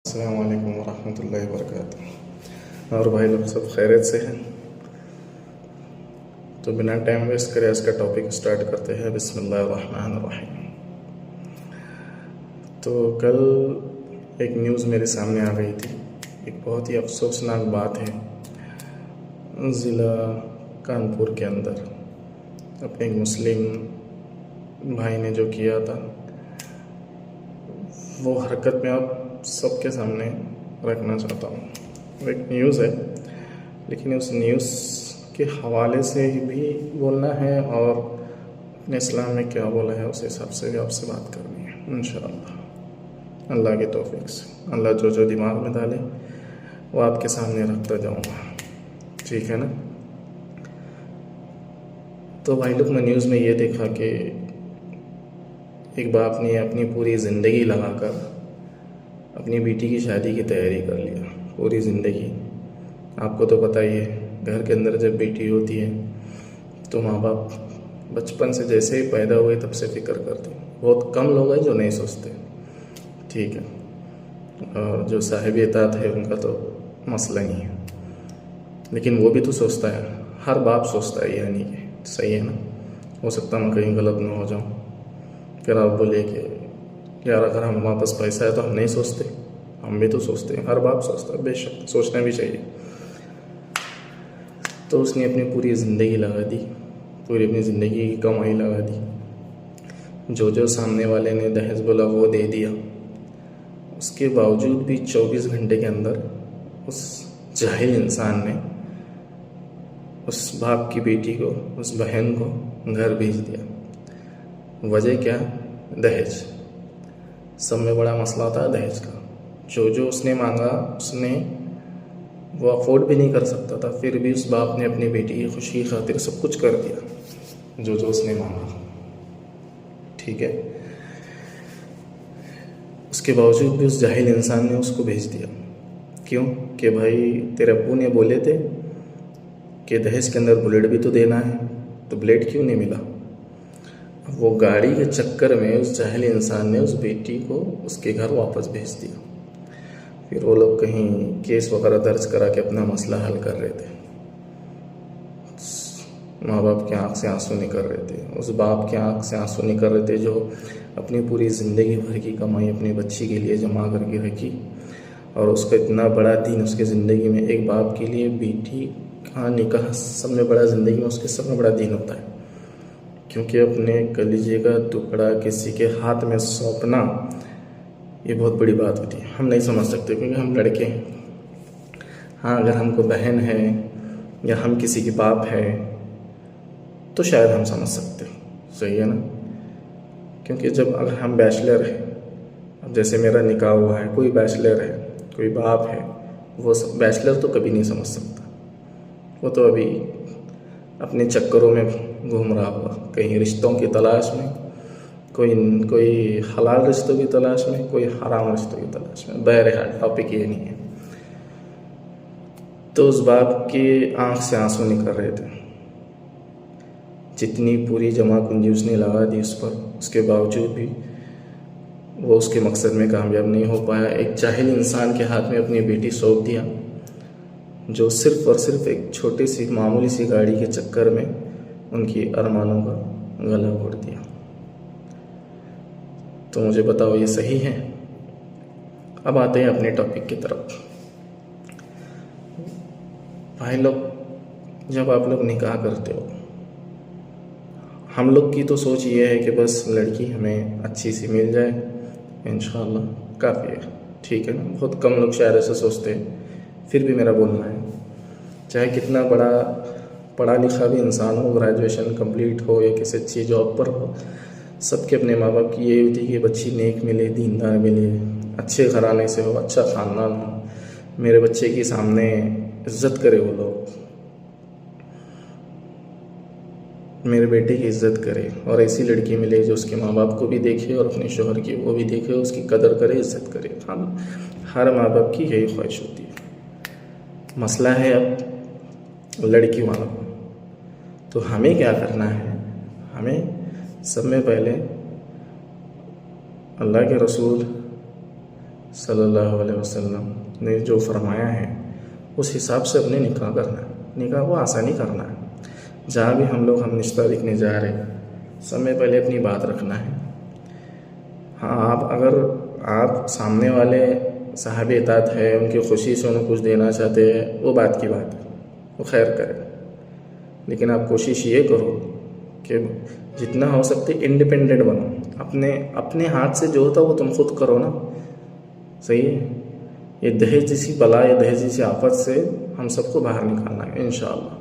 अस्सलाम वालेकुम वरहमतुल्लाहि वबरकातुहू। और भाई लोग सब खैरियत से हैं? तो बिना टाइम वेस्ट करे इसका टॉपिक स्टार्ट करते हैं। बिस्मिल्लाहिर्रहमानिर्रहीम। तो कल एक न्यूज़ मेरे सामने आ गई थी। एक बहुत ही अफसोसनाक बात है। ज़िला कानपुर के अंदर अपने एक मुस्लिम भाई ने जो किया था, वो हरकत में आप सबके सामने रखना चाहता हूँ। वो एक न्यूज़ है, लेकिन उस न्यूज़ के हवाले से ही भी बोलना है और अपने इस्लाम में क्या बोला है उस हिसाब से भी आपसे बात करनी है इंशाअल्लाह। अल्लाह के तौफीक से अल्लाह जो जो दिमाग में डाले वो आपके सामने रखता जाऊँगा, ठीक है ना। तो भाई लोग, मैं न्यूज़ में ये देखा कि एक बाप ने अपनी पूरी ज़िंदगी लगाकर अपनी बेटी की शादी की तैयारी कर लिया। पूरी ज़िंदगी, आपको तो पता ही है, घर के अंदर जब बेटी होती है तो माँ बाप बचपन से जैसे ही पैदा हुए तब से फिक्र करते हैं। बहुत कम लोग हैं जो नहीं सोचते, ठीक है। और जो साहिब इतात है उनका तो मसला ही है, लेकिन वो भी तो सोचता है। हर बाप सोचता है, यानी कि सही है ना। हो सकता मैं कहीं गलत ना हो जाऊँ, फिर आप बोले कि यार अगर हम वापस पैसा है तो हम नहीं सोचते। हम भी तो सोचते हैं, हर बाप सोचता है, बेशक सोचना भी चाहिए। तो उसने अपनी पूरी ज़िंदगी लगा दी, पूरी अपनी ज़िंदगी की कमाई लगा दी। जो जो सामने वाले ने दहेज बोला वो दे दिया। उसके बावजूद भी 24 घंटे के अंदर उस जाहिल इंसान ने उस बाप की बेटी को, उस बहन को घर भेज दिया। वजह क्या? दहेज। सब में बड़ा मसला होता है दहेज का। जो जो उसने मांगा उसने वो अफोर्ड भी नहीं कर सकता था, फिर भी उस बाप ने अपनी बेटी की खुशी की खातिर सब कुछ कर दिया जो जो उसने मांगा, ठीक है। उसके बावजूद भी उस जाहिल इंसान ने उसको भेज दिया। क्यों? कि भाई तेरे अब्बू ने बोले थे कि दहेज के अंदर बुलेट भी तो देना है, तो बुलेट क्यों नहीं मिला। वो गाड़ी के चक्कर में उस जाहिल इंसान ने उस बेटी को उसके घर वापस भेज दिया। फिर वो लोग कहीं केस वगैरह दर्ज करा के अपना मसला हल कर रहे थे। माँ बाप की आँख से आंसू निकल रहे थे, उस बाप की आँख से आंसू निकल रहे थे जो अपनी पूरी ज़िंदगी भर की कमाई अपनी बच्ची के लिए जमा करके रखी, और उसका इतना बड़ा दिन उसके ज़िंदगी में, एक बाप के लिए बेटी का निकाह सब में बड़ा, ज़िंदगी में उसके सब में बड़ा दिन होता है। क्योंकि अपने कलीजे का टुकड़ा किसी के हाथ में सौंपना ये बहुत बड़ी बात होती है। हम नहीं समझ सकते क्योंकि हम लड़के हैं। हाँ, अगर हमको बहन है या हम किसी के बाप है तो शायद हम समझ सकते, सही है ना। क्योंकि जब अगर हम बैचलर हैं, अब जैसे मेरा निकाह हुआ है, कोई बैचलर है, कोई बाप है, वो सब बैचलर तो कभी नहीं समझ सकता। वो तो अभी अपने चक्करों में घूम रहा होगा, कहीं रिश्तों की तलाश में, कोई हलाल रिश्तों की तलाश में, कोई हराम रिश्तों की तलाश में। बहरहाल टॉपिक ये नहीं है। तो उस बाप की आंख से आंसू निकल रहे थे। जितनी पूरी जमा पूंजी उसने लगा दी उस पर, उसके बावजूद भी वो उसके मकसद में कामयाब नहीं हो पाया। एक जाहिल इंसान के हाथ में अपनी बेटी सौंप दिया, जो सिर्फ़ और सिर्फ एक छोटी सी मामूली सी गाड़ी के चक्कर में उनकी अरमानों का गला घोट दिया। तो मुझे बताओ, ये सही है? अब आते हैं अपने टॉपिक की तरफ। भाई लोग, जब आप लोग निकाह करते हो, हम लोग की तो सोच ये है कि बस लड़की हमें अच्छी सी मिल जाए, इंशाअल्लाह काफ़ी है, ठीक है ना। बहुत कम लोग शायद ऐसा सोचते हैं। फिर भी मेरा बोलना है, चाहे कितना बड़ा पढ़ा लिखा भी इंसान हो, ग्रेजुएशन कंप्लीट हो या किसी अच्छी जॉब पर हो, सबके अपने माँ बाप की यही होती है कि बच्ची नेक मिले, दीनदार मिले, अच्छे घराने से हो, अच्छा ख़ानदान हो, मेरे बच्चे के सामने इज़्ज़त करे वो लोग, मेरे बेटे की इज़्ज़त करे, और ऐसी लड़की मिले जो उसके माँ बाप को भी देखे और अपने शोहर की वो भी देखे, उसकी कदर करे, इज़्ज़त करे। हम हर माँ बाप की यही ख्वाहिश होती है। मसला है अब लड़की वालों को। तो हमें क्या करना है? हमें सब में पहले अल्लाह के रसूल सल्लल्लाहु अलैहि वसल्लम ने जो फरमाया है उस हिसाब से अपने निकाह करना है। निकाह को आसानी करना है। जहाँ भी हम रिश्ता देखने जा रहे हैं, समय पहले अपनी बात रखना है। हाँ, अगर आप सामने वाले साहब इताअत है, उनकी खुशी से उन्हें कुछ देना चाहते हैं, वो बात की बात है, वो खैर करें। लेकिन आप कोशिश ये करो कि जितना हो सकते इंडिपेंडेंट बनो। अपने हाथ से जो होता है वो तुम खुद करो ना। सही है। ये दहेज जैसी बला या दहेज जैसी आफत से हम सबको बाहर निकालना है इंशाअल्लाह।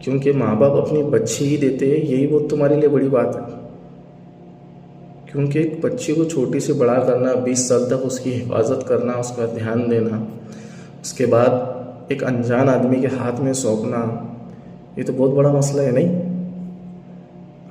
क्योंकि माँ बाप अपनी बच्ची ही देते हैं, यही बहुत तुम्हारे लिए बड़ी बात है। क्योंकि एक बच्ची को छोटी से बड़ा करना, 20 साल तक उसकी हिफाजत करना, उसका ध्यान देना, उसके बाद एक अनजान आदमी के हाथ में सौंपना, ये तो बहुत बड़ा मसला है। नहीं,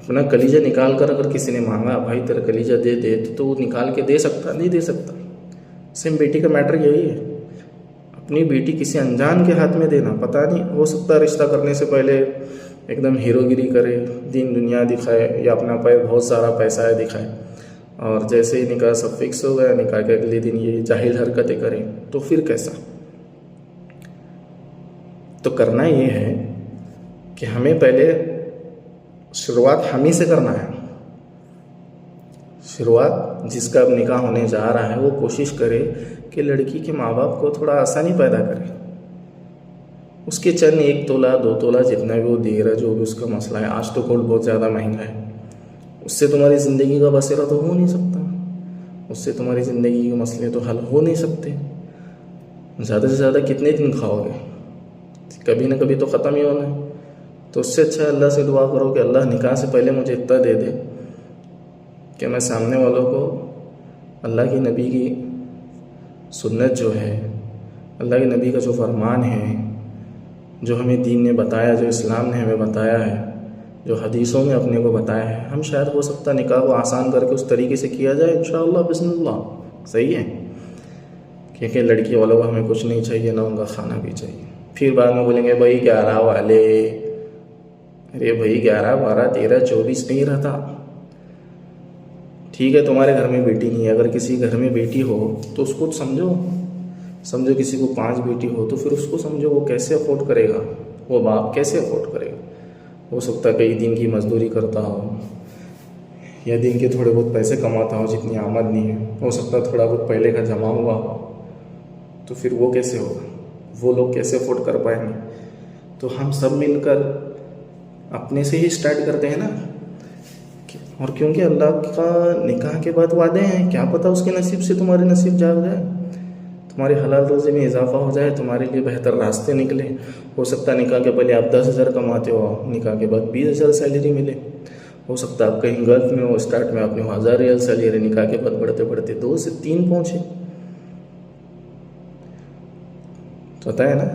अपना कलीजा निकाल कर अगर किसी ने मांगा, भाई तेरा कलीजा दे दे, तो वो निकाल के दे सकता? नहीं दे सकता। सेम बेटी का मैटर यही है। अपनी बेटी किसी अनजान के हाथ में देना, पता नहीं, हो सकता है रिश्ता करने से पहले एकदम हीरोगिरी करे, दीन दुनिया दिखाए, या अपना बहुत सारा पैसा है दिखाए, और जैसे ही निकाह सब फिक्स हो गया, निकाह के अगले दिन ये जाहिल हरकतें करें, तो फिर कैसा? तो करना ये है कि हमें पहले शुरुआत हम ही से करना है। शुरुआत जिसका अब निकाह होने जा रहा है वो कोशिश करे कि लड़की के माँ बाप को थोड़ा आसानी पैदा करे। उसके चंद 1 तोला 2 तोला जितना भी वो दे रहा, जो भी उसका मसला है। आज तो गोल्ड बहुत ज़्यादा महंगा है, उससे तुम्हारी ज़िंदगी का बसेरा तो हो नहीं सकता, उससे तुम्हारी ज़िंदगी के मसले तो हल हो नहीं सकते। ज़्यादा से ज़्यादा कितने दिन खाओगे? कभी ना कभी तो ख़त्म ही होना है। तो उससे अच्छा अल्लाह से दुआ करो कि अल्लाह निकाह से पहले मुझे इतना दे दे कि मैं सामने वालों को अल्लाह की नबी की सुन्नत जो है, अल्लाह के नबी का जो फरमान है, जो हमें दीन ने बताया, जो इस्लाम ने हमें बताया है, जो हदीसों में अपने को बताया है, हम शायद हो सकता निकाह को आसान करके उस तरीके से किया जाए इंशाअल्लाह बिस्मिल्लाह। सही है। क्योंकि लड़की वालों को हमें कुछ नहीं चाहिए, ना उनका खाना भी चाहिए। फिर बाद में बोलेंगे भाई 11 वाले, अरे भाई 11, 12, 13, 24 नहीं रहता। ठीक है, तुम्हारे घर में बेटी नहीं है, अगर किसी घर में बेटी हो तो उसको समझो किसी को 5 बेटी हो तो फिर उसको समझो वो कैसे अफोर्ड करेगा, वो बाप कैसे अफोर्ड करेगा। हो सकता है कई दिन की मजदूरी करता हो, या दिन के थोड़े बहुत पैसे कमाता हो, जितनी आमद नहीं है, हो सकता है थोड़ा बहुत पहले का जमा हुआ हो, तो फिर वो कैसे होगा, वो लोग कैसे अफोर्ड कर पाएंगे। तो हम सब मिलकर अपने से ही स्टार्ट करते हैं ना। और क्योंकि अल्लाह का निकाह के बाद वादे हैं, क्या पता उसके नसीब से तुम्हारे नसीब जाग जाए, तुम्हारे हलाल रोज़े में इजाफा हो जाए, तुम्हारे लिए बेहतर रास्ते निकले। हो सकता है निकाह के पहले आप 10,000 कमाते हो, निकाह के बाद 20,000 सैलरी मिले। हो सकता है आप कहीं गल्फ में हो, स्टार्ट में आपने 1,000 रियाल सैलरी, निकाह के बाद बढ़ते बढ़ते 2 से 3 पहुँचे। तो पता है ना,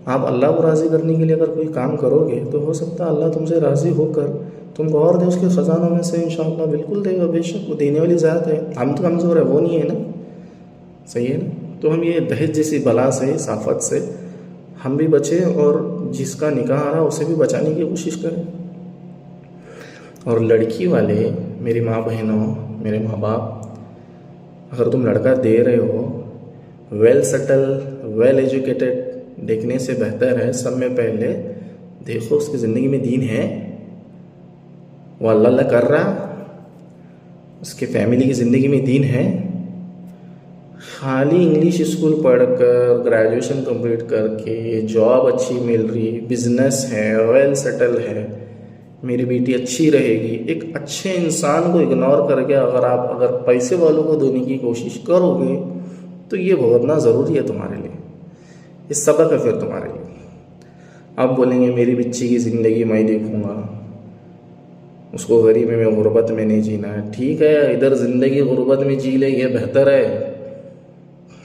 आप अल्लाह को राज़ी करने के लिए अगर कोई काम करोगे तो हो सकता है अल्लाह तुमसे राज़ी होकर तुमको और दे उसके ख़जानों में से इंशाअल्लाह। बिल्कुल देगा, बेशक वो देने वाली ज़ात है। हम तो कमज़ोर है, वो नहीं है ना। सही है ना। तो हम ये दहेज जैसी बला से, इस आफत से हम भी बचें, और जिसका निकाह आ रहा उसे भी बचाने की कोशिश करें। और लड़की वाले, मेरी माँ बहनों, मेरे माँ बाप, अगर तुम लड़का दे रहे हो, वेल सेटल, वेल एजुकेटेड देखने से बेहतर है सब में पहले देखो उसकी ज़िंदगी में दीन है, वो अल्लाह कर रहा, उसके फैमिली की ज़िंदगी में दीन है। खाली इंग्लिश स्कूल पढ़कर, ग्रेजुएशन कंप्लीट करके, जॉब अच्छी मिल रही, बिजनेस है, वेल सेटल है, मेरी बेटी अच्छी रहेगी, एक अच्छे इंसान को इग्नोर करके अगर पैसे वालों को देने की कोशिश करोगे तो ये भुगतना ज़रूरी है तुम्हारे लिए, ये सबक है फिर तुम्हारे लिए। आप बोलेंगे मेरी बच्ची की ज़िंदगी मैं देखूँगा, उसको गरीबी में, गुर्बत में नहीं जीना है। ठीक है, इधर ज़िंदगी गुर्बत में जी ले, ये बेहतर है,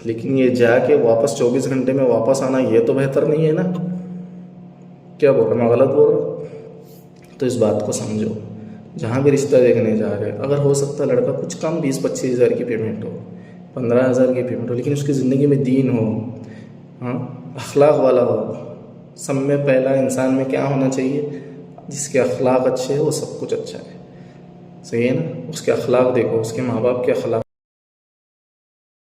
लेकिन ये जाके वापस 24 घंटे में वापस आना ये तो बेहतर नहीं है ना। क्या बोल रहा मैं, गलत बोल रहा हूँ? तो इस बात को समझो। जहाँ भी रिश्ता देखने जा रहे हैं, अगर हो सकता लड़का कुछ कम 20-25 हज़ार की पेमेंट हो, 15,000 की पेमेंट हो, लेकिन उसकी ज़िंदगी में दीन हो, हाँ, अखलाक वाला हो। सब में पहला इंसान में क्या होना चाहिए? जिसके अखलाक अच्छे है वो सब कुछ अच्छा है। सही है ना। उसके अखलाक देखो, उसके माँ बाप के अखलाक